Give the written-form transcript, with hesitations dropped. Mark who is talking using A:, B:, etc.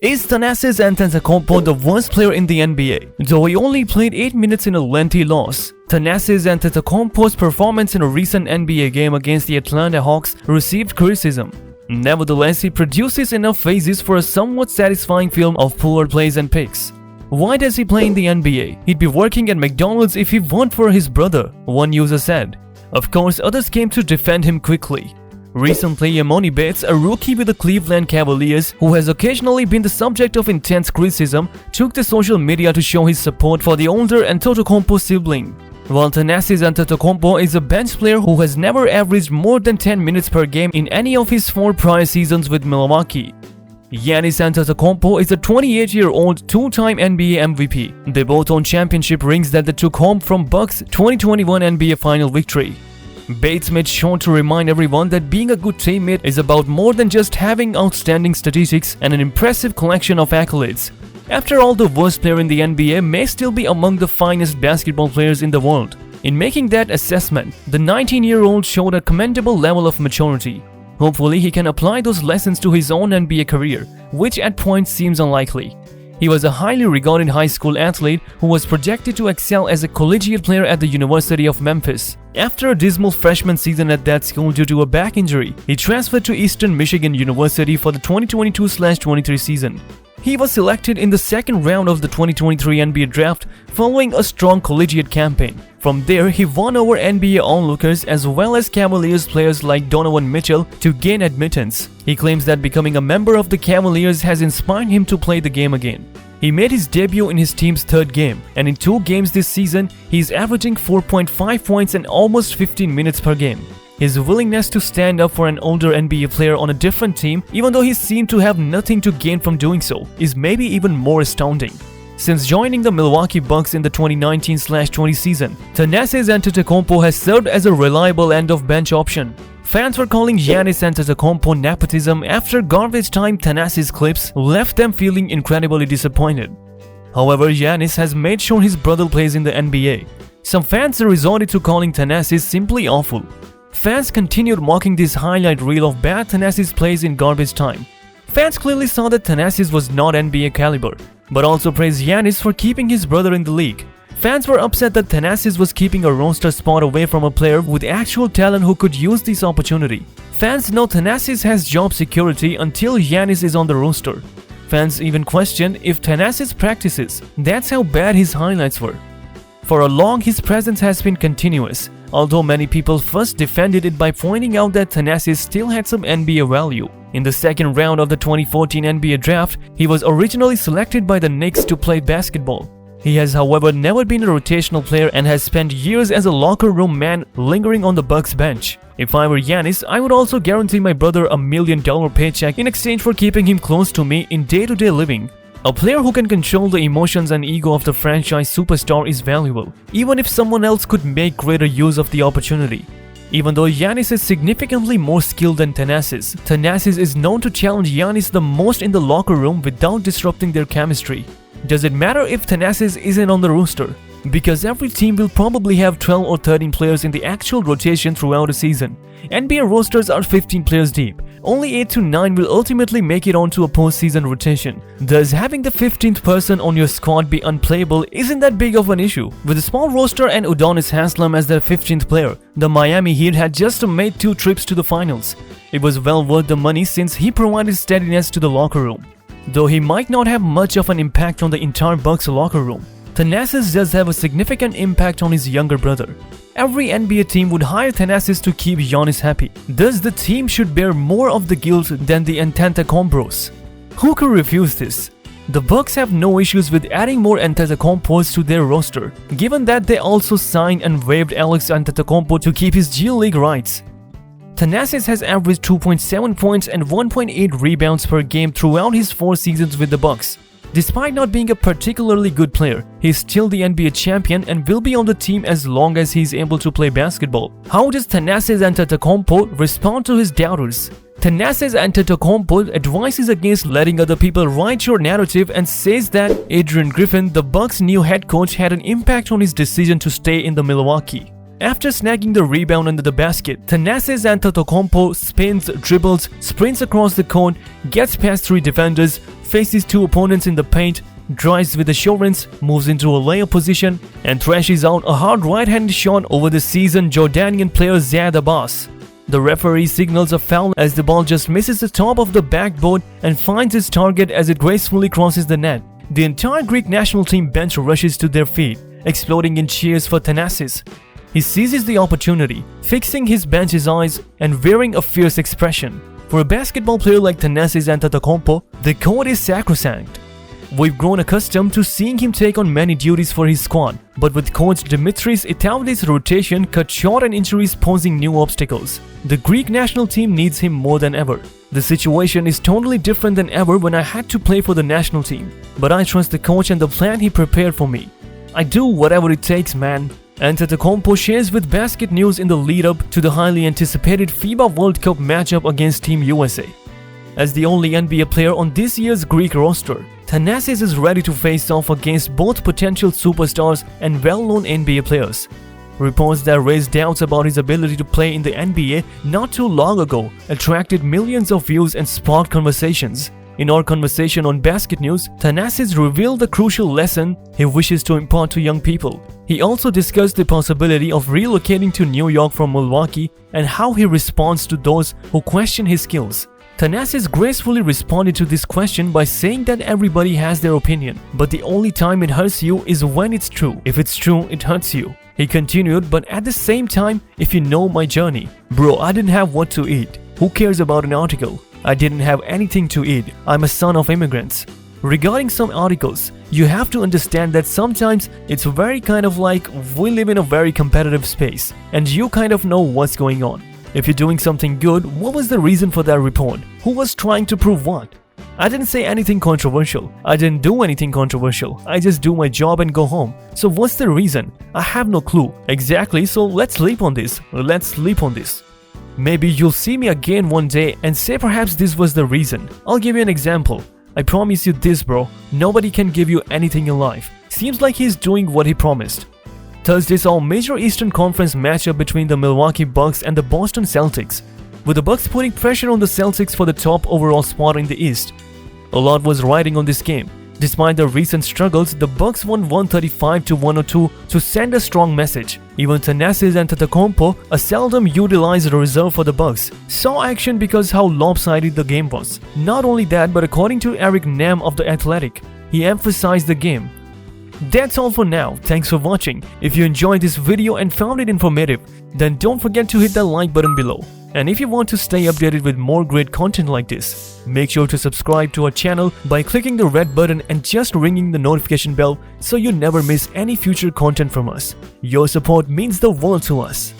A: Is Thanasis Antetokounmpo the worst player in the NBA? Though he only played 8 minutes in a lengthy loss, Thanasis Antetokounmpo's performance in a recent NBA game against the Atlanta Hawks received criticism. Nevertheless, he produces enough phases for a somewhat satisfying film of poor plays and picks. Why does he play in the NBA? He'd be working at McDonald's if he weren't for his brother, one user said. Of course, others came to defend him quickly. Recently, Emoni Bates, a rookie with the Cleveland Cavaliers who has occasionally been the subject of intense criticism, took to social media to show his support for the older Antetokounmpo sibling. While Thanasis Antetokounmpo is a bench player who has never averaged more than 10 minutes per game in any of his 4 prior seasons with Milwaukee. Giannis Antetokounmpo is a 28-year-old two-time NBA MVP. They both own championship rings that they took home from Bucks' 2021 NBA Final victory. Bates made sure to remind everyone that being a good teammate is about more than just having outstanding statistics and an impressive collection of accolades. After all, the worst player in the NBA may still be among the finest basketball players in the world. In making that assessment, the 19-year-old showed a commendable level of maturity. Hopefully, he can apply those lessons to his own NBA career, which at points seems unlikely. He was a highly regarded high school athlete who was projected to excel as a collegiate player at the University of Memphis. After a dismal freshman season at that school due to a back injury, he transferred to Eastern Michigan University for the 2022-23 season. He was selected in the second round of the 2023 NBA draft following a strong collegiate campaign. From there, he won over NBA onlookers as well as Cavaliers players like Donovan Mitchell to gain admittance. He claims that becoming a member of the Cavaliers has inspired him to play the game again. He made his debut in his team's third game, and in 2 games this season, he is averaging 4.5 points and almost 15 minutes per game. His willingness to stand up for an older NBA player on a different team, even though he seemed to have nothing to gain from doing so, is maybe even more astounding. Since joining the Milwaukee Bucks in the 2019-20 season, Thanasis Antetokounmpo has served as a reliable end-of-bench option. Fans were calling Giannis Antetokounmpo nepotism after garbage time Thanasis clips left them feeling incredibly disappointed. However, Giannis has made sure his brother plays in the NBA. Some fans resorted to calling Thanasis simply awful. Fans continued mocking this highlight reel of bad Thanasis plays in garbage time. Fans clearly saw that Thanasis was not NBA caliber, but also praised Giannis for keeping his brother in the league. Fans were upset that Thanasis was keeping a roster spot away from a player with actual talent who could use this opportunity. Fans know Thanasis has job security until Giannis is on the roster. Fans even question if Thanasis practices. That's how bad his highlights were. For a long, his presence has been continuous, although many people first defended it by pointing out that Thanasis still had some NBA value. In the second round of the 2014 NBA draft, he was originally selected by the Knicks to play basketball. He has, however, never been a rotational player and has spent years as a locker room man lingering on the Bucks bench. If I were Giannis, I would also guarantee my brother $1 million paycheck in exchange for keeping him close to me in day-to-day living. A player who can control the emotions and ego of the franchise superstar is valuable, even if someone else could make greater use of the opportunity. Even though Giannis is significantly more skilled than Thanasis, Thanasis is known to challenge Giannis the most in the locker room without disrupting their chemistry. Does it matter if Thanasis isn't on the roster? Because every team will probably have 12 or 13 players in the actual rotation throughout a season. NBA rosters are 15 players deep. Only 8 to 9 will ultimately make it onto a postseason rotation. Thus, having the 15th person on your squad be unplayable isn't that big of an issue. With a small roster and Udonis Haslem as their 15th player, the Miami Heat had just made 2 trips to the finals. It was well worth the money since he provided steadiness to the locker room. Though he might not have much of an impact on the entire Bucks locker room, Thanasis does have a significant impact on his younger brother. Every NBA team would hire Thanasis to keep Giannis happy. Thus, the team should bear more of the guilt than the Antetokounmpos. Who could refuse this? The Bucks have no issues with adding more Antetokounmpos to their roster, given that they also signed and waived Alex Antetokounmpo to keep his G League rights. Thanasis has averaged 2.7 points and 1.8 rebounds per game throughout his 4 seasons with the Bucks. Despite not being a particularly good player, he is still the NBA champion and will be on the team as long as he is able to play basketball. How does Thanasis Antetokounmpo respond to his doubters? Thanasis Antetokounmpo advises against letting other people write your narrative and says that Adrian Griffin, the Bucks' new head coach, had an impact on his decision to stay in the Milwaukee. After snagging the rebound under the basket, Thanasis Antetokounmpo spins, dribbles, sprints across the court, gets past 3 defenders, faces two opponents in the paint, drives with assurance, moves into a layup position, and thrashes out a hard right-handed shot over the seasoned Jordanian player Ziad Abbas. The referee signals a foul as the ball just misses the top of the backboard and finds its target as it gracefully crosses the net. The entire Greek national team bench rushes to their feet, exploding in cheers for Thanasis. He seizes the opportunity, fixing his bench's eyes and wearing a fierce expression. For a basketball player like Thanasis Antetokounmpo, the court is sacrosanct. We've grown accustomed to seeing him take on many duties for his squad, but with coach Dimitris Itaudis' rotation cut short and injuries posing new obstacles, the Greek national team needs him more than ever. The situation is totally different than ever when I had to play for the national team, but I trust the coach and the plan he prepared for me. I do whatever it takes, man. Antetokounmpo shares with Basket News in the lead-up to the highly anticipated FIBA World Cup matchup against Team USA. As the only NBA player on this year's Greek roster, Thanasis is ready to face off against both potential superstars and well-known NBA players. Reports that raised doubts about his ability to play in the NBA not too long ago attracted millions of views and sparked conversations. In our conversation on Basket News, Thanasis revealed the crucial lesson he wishes to impart to young people. He also discussed the possibility of relocating to New York from Milwaukee and how he responds to those who question his skills. Thanasis gracefully responded to this question by saying that everybody has their opinion, but the only time it hurts you is when it's true. If it's true, it hurts you. He continued, but at the same time, if you know my journey, bro, I didn't have what to eat. Who cares about an article? I didn't have anything to eat. I'm a son of immigrants. Regarding some articles, you have to understand that sometimes it's very kind of like we live in a very competitive space and you kind of know what's going on. If you're doing something good, what was the reason for that report? Who was trying to prove what? I didn't say anything controversial. I didn't do anything controversial. I just do my job and go home. So what's the reason? I have no clue. Exactly, so let's sleep on this. Let's sleep on this. Maybe you'll see me again one day and say perhaps this was the reason. I'll give you an example. I promise you this, bro. Nobody can give you anything in life. Seems like he's doing what he promised. Thursday saw a major Eastern Conference matchup between the Milwaukee Bucks and the Boston Celtics, with the Bucks putting pressure on the Celtics for the top overall spot in the East. A lot was riding on this game. Despite the recent struggles, the Bucks won 135-102 to send a strong message. Even Thanasis Antetokounmpo, a seldom utilized reserve for the Bucks, saw action because how lopsided the game was. Not only that, but according to Eric Nam of The Athletic, he emphasized the game. That's all for now. Thanks for watching. If you enjoyed this video and found it informative, then don't forget to hit that like button below. And if you want to stay updated with more great content like this, make sure to subscribe to our channel by clicking the red button and just ringing the notification bell so you never miss any future content from us. Your support means the world to us.